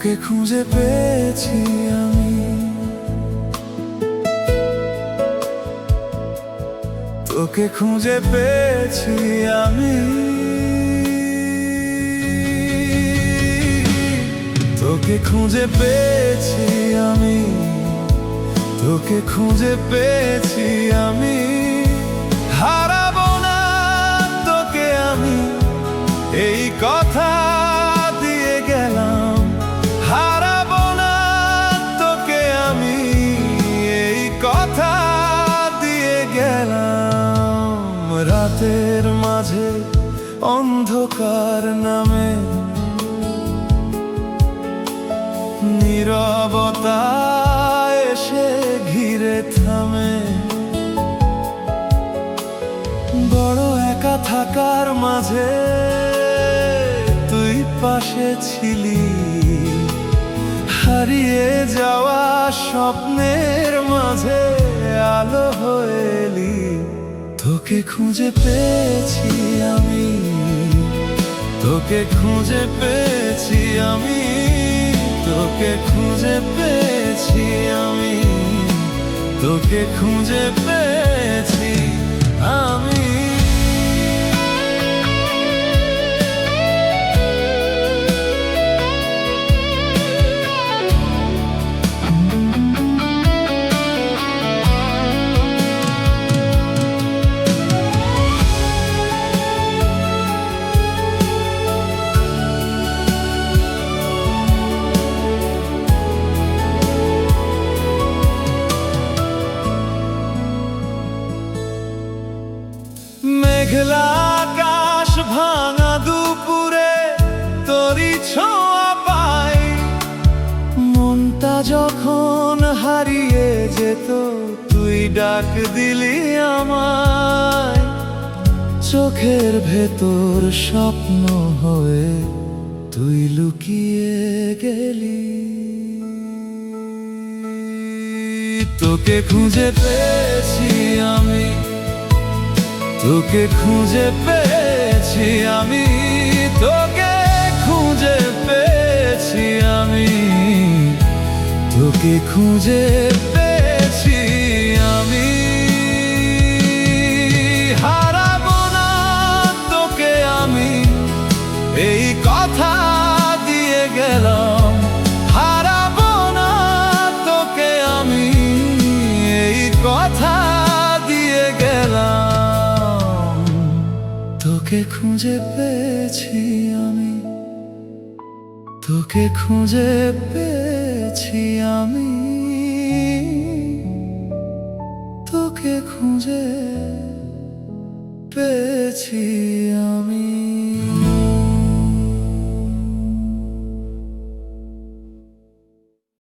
তোকে খুঁজে পেয়েছি আমি, তোকে খুঁজে পেয়েছি আমি, তোকে খুঁজে পেয়েছি আমি, তোকে খুঁজে পেয়েছি আমি। হারাবো না তোকে আমি, এই কথা দিয়ে গেলাম। হারাবো না তোকে আমি, এই কথা দিয়ে গেলাম। রাতের মাঝে অন্ধকার নামে নীরবতা এসে ঘিরে থামে। বড় একা থাকার মাঝে তুই পাশে ছিলি, হারিয়ে যাওয়া স্বপ্নের মাঝে আলো হয়ে এলি। তোকে খুঁজে পেয়েছি আমি, তোকে খুঁজে পেয়েছি আমি, তোকে খুঁজে পেয়েছি আমি, তোকে খুঁজে পেয়েছি আমি। মেঘলা আকাশ ভাঙা দুপুরে তোরই ছোঁয়া পাই। মনটা যখন হারিয়ে যেত তুই ডাক দিলি আমায়। চোখের ভেতর স্বপ্ন হয়ে তুই লুকিয়ে গেলি। তোকে খুঁজে পেয়েছি আমি, তোকে খুঁজে পেয়েছি আমি, তোকে খুঁজে পেয়েছি আমি, তোকে খুঁজে পেয়েছি আমি। হারাবো না তোকে আমি, এই কথা দিয়ে গেলাম। হারাবো না তোকে আমি, এই কথা দিয়ে গেলাম। তোকে খুঁজে পেয়েছি আমি, তোকে খুঁজে পেয়েছি আমি, তোকে খুঁজে পেয়েছি আমি।